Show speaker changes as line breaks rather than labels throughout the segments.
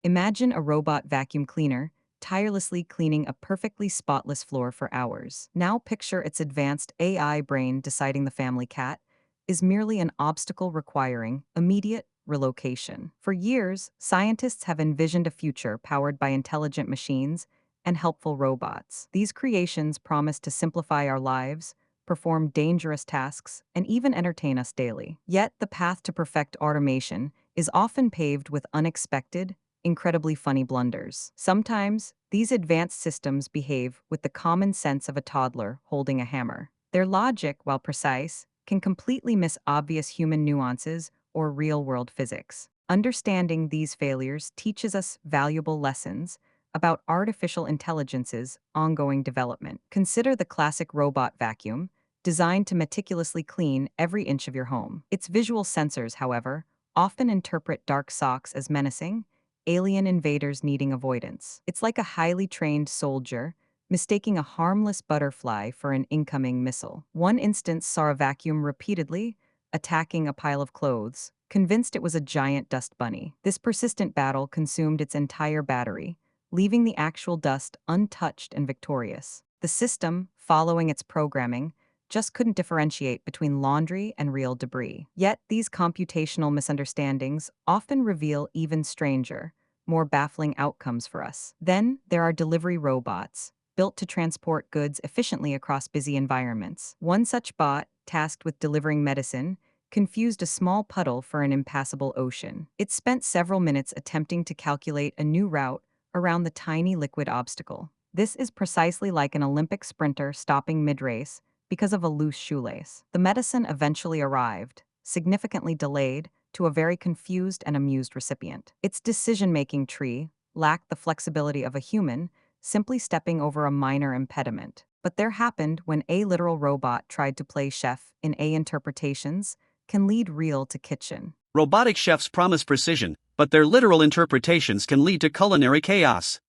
Imagine a robot vacuum cleaner tirelessly cleaning a perfectly spotless floor for hours. Now picture its advanced AI brain deciding the family cat is merely an obstacle requiring immediate relocation. For years, scientists have envisioned a future powered by intelligent machines and helpful robots. These creations promise to simplify our lives, perform dangerous tasks, and even entertain us daily. Yet, the path to perfect automation is often paved with unexpected, incredibly funny blunders. Sometimes, these advanced systems behave with the common sense of a toddler holding a hammer. Their logic, while precise, can completely miss obvious human nuances or real-world physics. Understanding these failures teaches us valuable lessons about artificial intelligence's ongoing development. Consider the classic robot vacuum, designed to meticulously clean every inch of your home. Its visual sensors, however, often interpret dark socks as menacing, alien invaders needing avoidance. It's like a highly trained soldier mistaking a harmless butterfly for an incoming missile. One instance saw a vacuum repeatedly attacking a pile of clothes, convinced it was a giant dust bunny. This persistent battle consumed its entire battery, leaving the actual dust untouched and victorious. The system, following its programming, just couldn't differentiate between laundry and real debris. Yet, these computational misunderstandings often reveal even stranger, more baffling outcomes for us. Then, there are delivery robots, built to transport goods efficiently across busy environments. One such bot, tasked with delivering medicine, confused a small puddle for an impassable ocean. It spent several minutes attempting to calculate a new route around the tiny liquid obstacle. This is precisely like an Olympic sprinter stopping mid-race because of a loose shoelace. The medicine eventually arrived, significantly delayed, to a very confused and amused recipient. Its decision-making tree lacked the flexibility of a human, simply stepping over a minor impediment. But there happened when a literal robot tried to play chef in A interpretations can lead real to kitchen.
Robotic chefs promise precision, but their literal interpretations can lead to culinary chaos.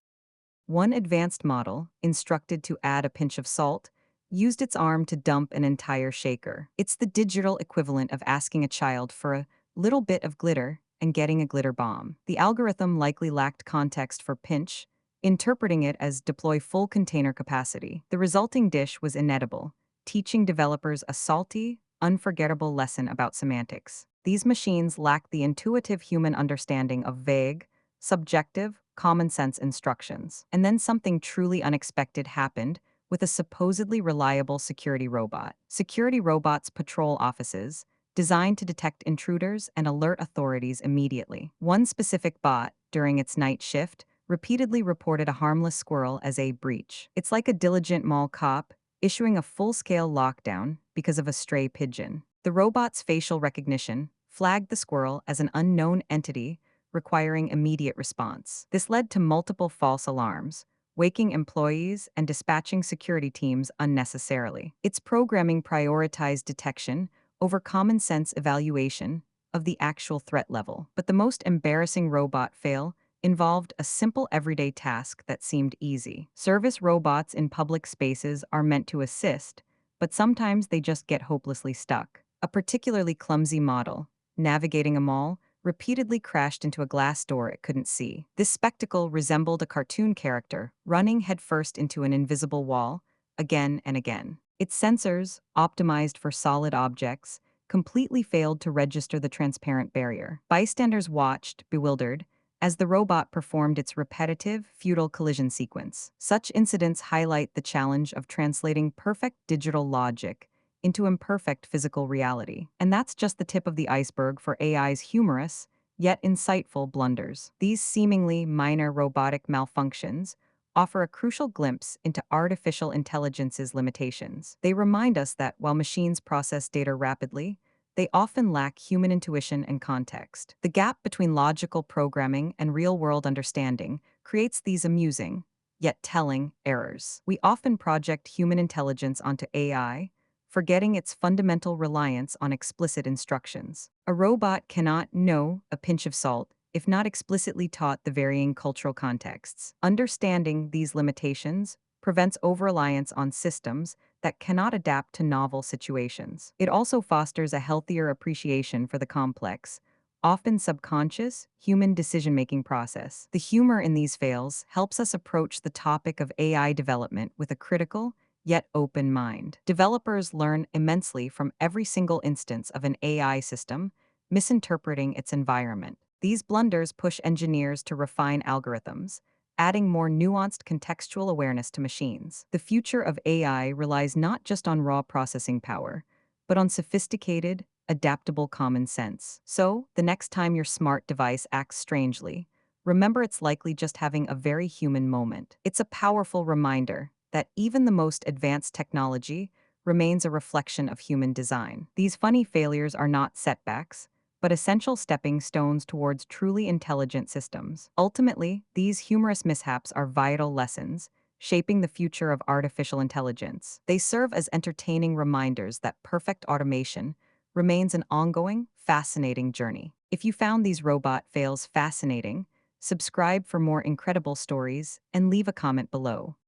One advanced model, instructed to add a pinch of salt, used its arm to dump an entire shaker. It's the digital equivalent of asking a child for a little bit of glitter and getting a glitter bomb. The algorithm likely lacked context for pinch, interpreting it as deploy full container capacity. The resulting dish was inedible, teaching developers a salty, unforgettable lesson about semantics. These machines lack the intuitive human understanding of vague, subjective, common sense instructions. And then something truly unexpected happened with a supposedly reliable security robot. Security robots patrol offices, designed to detect intruders and alert authorities immediately. One specific bot, during its night shift, repeatedly reported a harmless squirrel as a breach. It's like a diligent mall cop issuing a full-scale lockdown because of a stray pigeon. The robot's facial recognition flagged the squirrel as an unknown entity requiring immediate response. This led to multiple false alarms, waking employees and dispatching security teams unnecessarily. Its programming prioritized detection over common sense evaluation of the actual threat level. But the most embarrassing robot fail involved a simple everyday task that seemed easy. Service robots in public spaces are meant to assist, but sometimes they just get hopelessly stuck. A particularly clumsy model, navigating a mall, repeatedly crashed into a glass door it couldn't see. This spectacle resembled a cartoon character running headfirst into an invisible wall, again and again. Its sensors, optimized for solid objects, completely failed to register the transparent barrier. Bystanders watched, bewildered, as the robot performed its repetitive, futile collision sequence. Such incidents highlight the challenge of translating perfect digital logic into imperfect physical reality. And that's just the tip of the iceberg for AI's humorous, yet insightful blunders. These seemingly minor robotic malfunctions offer a crucial glimpse into artificial intelligence's limitations. They remind us that while machines process data rapidly, they often lack human intuition and context. The gap between logical programming and real-world understanding creates these amusing, yet telling, errors. We often project human intelligence onto AI, forgetting its fundamental reliance on explicit instructions. A robot cannot know a pinch of salt if not explicitly taught the varying cultural contexts. Understanding these limitations prevents over-reliance on systems that cannot adapt to novel situations. It also fosters a healthier appreciation for the complex, often subconscious, human decision-making process. The humor in these fails helps us approach the topic of AI development with a critical, yet open mind. Developers learn immensely from every single instance of an AI system, misinterpreting its environment. These blunders push engineers to refine algorithms, adding more nuanced contextual awareness to machines. The future of AI relies not just on raw processing power, but on sophisticated, adaptable common sense. So, the next time your smart device acts strangely, remember it's likely just having a very human moment. It's a powerful reminder that even the most advanced technology remains a reflection of human design. These funny failures are not setbacks, but essential stepping stones towards truly intelligent systems. Ultimately, these humorous mishaps are vital lessons, shaping the future of artificial intelligence. They serve as entertaining reminders that perfect automation remains an ongoing, fascinating journey. If you found these robot fails fascinating, subscribe for more incredible stories and leave a comment below.